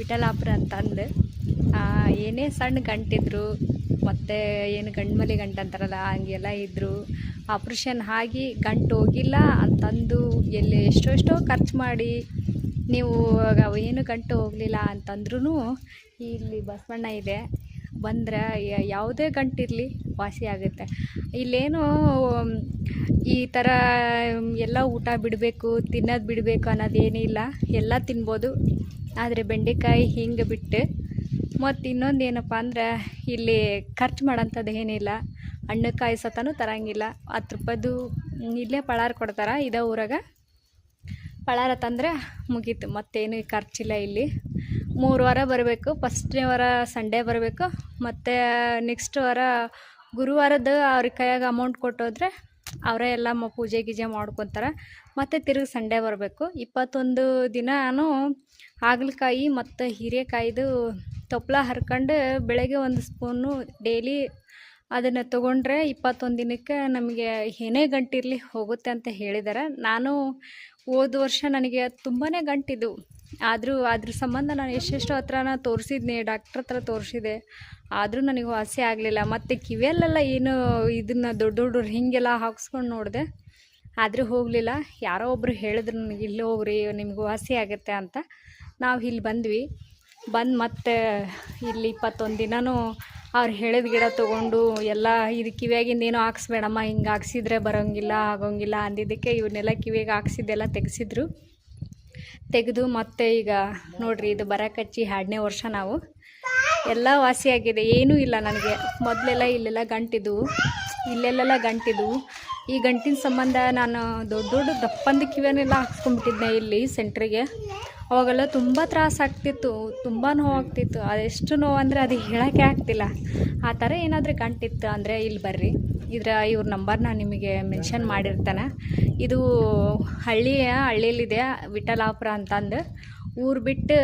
ವಿಠಲಾಪುರ ಅಂತಂದು ಏನೇ ಸಣ್ಣ ಗಂಟಿದ್ರು ಮತ್ತು ಏನು ಗಂಡ್ಮಲಿ ಗಂಟು ಅಂತಾರಲ್ಲ ಹಂಗೆಲ್ಲ ಇದ್ದರು ಆಪ್ರೇಷನ್ ಆಗಿ ಗಂಟು ಹೋಗಿಲ್ಲ ಅಂತಂದು ಎಲ್ಲಿ ಎಷ್ಟೋ ಖರ್ಚು ಮಾಡಿ ನೀವು ಏನು ಗಂಟು ಹೋಗಲಿಲ್ಲ ಅಂತಂದ್ರೂ ಇಲ್ಲಿ ಬಸವಣ್ಣ ಇದೆ, ಬಂದ್ರೆ ಯಾವುದೇ ಗಂಟಿರಲಿ ವಾಸಿ ಆಗುತ್ತೆ. ಇಲ್ಲೇನು ಈ ಥರ ಎಲ್ಲ ಊಟ ಬಿಡಬೇಕು ತಿನ್ನೋದು ಬಿಡಬೇಕು ಅನ್ನೋದೇನಿಲ್ಲ, ಎಲ್ಲ ತಿನ್ಬೋದು. ಆದರೆ ಬೆಂಡೆಕಾಯಿ ಹಿಂಗೆ ಬಿಟ್ಟು ಮತ್ತು ಇನ್ನೊಂದು ಏನಪ್ಪ ಅಂದ್ರೆ ಇಲ್ಲಿ ಖರ್ಚು ಮಾಡೋಂಥದ್ದು ಏನಿಲ್ಲ. ಹಣ್ಣುಕಾಯಿ ಸತನೂ ತರಂಗಿಲ್ಲ. 10 ರೂಪಾಯ್ದು ಇಲ್ಲೇ ಪಳಾರ ಕೊಡ್ತಾರೆ. ಇದೇ ಊರಾಗ ಪಳಾರ ತಂದರೆ ಮುಗೀತು, ಮತ್ತೇನು ಖರ್ಚಿಲ್ಲ. ಇಲ್ಲಿ 3 ವಾರ ಬರಬೇಕು. ಫಸ್ಟ್ನೇ ವಾರ ಸಂಡೇ ಬರಬೇಕು, ಮತ್ತು ನೆಕ್ಸ್ಟ್ ವಾರ ಗುರುವಾರದ ಅವ್ರ ಕೈಯಾಗ ಅಮೌಂಟ್ ಕೊಟ್ಟೋದ್ರೆ ಅವರೇ ಎಲ್ಲ ಪೂಜೆ ಗೀಜೆ ಮಾಡ್ಕೊತಾರೆ. ಮತ್ತು ತಿರುಗಿ ಸಂಡೇ ಬರಬೇಕು. 21 ದಿನಾನು ಹಾಗಲಕಾಯಿ ಮತ್ತು ಹೀರೆಕಾಯಿದು ತೊಪ್ಲ ಹರ್ಕೊಂಡು ಬೆಳಗ್ಗೆ 1 ಸ್ಪೂನು ಡೈಲಿ ಅದನ್ನು ತೊಗೊಂಡ್ರೆ 21 ದಿನಕ್ಕೆ ನಮಗೆ ಏನೇ ಗಂಟಿರಲಿ ಹೋಗುತ್ತೆ ಅಂತ ಹೇಳಿದ್ದಾರೆ. ನಾನು ಹೋದ ವರ್ಷ ನನಗೆ ತುಂಬಾ ಗಂಟಿದ್ದು, ಆದರೂ ಅದ್ರ ಸಂಬಂಧ ನಾನು ಎಷ್ಟೆಷ್ಟೋ ಹತ್ರನ ತೋರಿಸಿದ್ನಿ, ಡಾಕ್ಟ್ರ್ ಹತ್ರ ತೋರಿಸಿದೆ, ಆದರೂ ನನಗೆ ವಾಸಿ ಆಗಲಿಲ್ಲ. ಮತ್ತು ಕಿವಿಯಲ್ಲೆಲ್ಲ ಏನು ಇದನ್ನು ದೊಡ್ಡ ಹಿಂಗೆಲ್ಲ ಹಾಕ್ಸ್ಕೊಂಡು ನೋಡಿದೆ, ಆದರೂ ಹೋಗಲಿಲ್ಲ. ಯಾರೋ ಒಬ್ಬರು ಹೇಳಿದ್ರು ನನಗೆ, ಇಲ್ಲಿ ಹೋಗ್ರಿ ನಿಮ್ಗೆ ವಾಸಿ ಆಗುತ್ತೆ ಅಂತ. ನಾವು ಇಲ್ಲಿ ಬಂದ್ವಿ. ಮತ್ತೆ ಇಲ್ಲಿ 21 ದಿನವೂ ಅವ್ರು ಹೇಳಿದ ಗಿಡ ತೊಗೊಂಡು ಎಲ್ಲ ಇದು ಕಿವಿಯಾಗಿಂದ ಏನೋ ಹಾಕ್ಸ್ಬೇಡಮ್ಮ, ಹಿಂಗೆ ಹಾಕ್ಸಿದ್ರೆ ಬರೋಂಗಿಲ್ಲ ಆಗೋಂಗಿಲ್ಲ ಅಂದಿದ್ದಕ್ಕೆ ಇವನ್ನೆಲ್ಲ ಕಿವಿಗೆ ಹಾಕ್ಸಿದ್ದೆಲ್ಲ ತೆಗೆದು ಮತ್ತೆ ಈಗ ನೋಡಿರಿ, ಇದು ಬರಕಚ್ಚಿ 2ನೇ ವರ್ಷ. ನಾವು ಎಲ್ಲ ವಾಸಿಯಾಗಿದೆ, ಏನೂ ಇಲ್ಲ ನನಗೆ. ಮೊದಲೆಲ್ಲ ಇಲ್ಲೆಲ್ಲ ಗಂಟಿದ್ವು, ಇಲ್ಲೆಲ್ಲ ಗಂಟಿದ್ವು. ಈ ಗಂಟಿನ ಸಂಬಂಧ ನಾನು ದೊಡ್ಡ ದಪ್ಪಂದು ಕಿವಿಯನ್ನೆಲ್ಲ ಹಾಕ್ಸ್ಕೊಂಡ್ಬಿಟ್ಟಿದ್ದೆ ಇಲ್ಲಿ ಸೆಂಟ್ರಿಗೆ. ಅವಾಗೆಲ್ಲ ತುಂಬ ತ್ರಾಸಾಗ್ತಿತ್ತು, ತುಂಬ ನೋವಾಗ್ತಿತ್ತು. ಅದೆಷ್ಟು ನೋವು ಅಂದರೆ ಅದು ಹೇಳೋಕ್ಕೆ ಆಗ್ತಿಲ್ಲ. ಆ ಥರ ಏನಾದರೂ ಗಂಟಿತ್ತು ಅಂದರೆ ಇಲ್ಲಿ ಬರ್ರಿ. ಇವ್ರ ನಂಬರ್ ನಾನು ನಿಮಗೆ ಮೆನ್ಷನ್ ಮಾಡಿರ್ತಾನೆ. ಇದು ಹಳ್ಳಿಯಲ್ಲಿದೆ, ವಿಠಲಾಪುರ ಅಂತಂದು. ಊರು ಬಿಟ್ಟು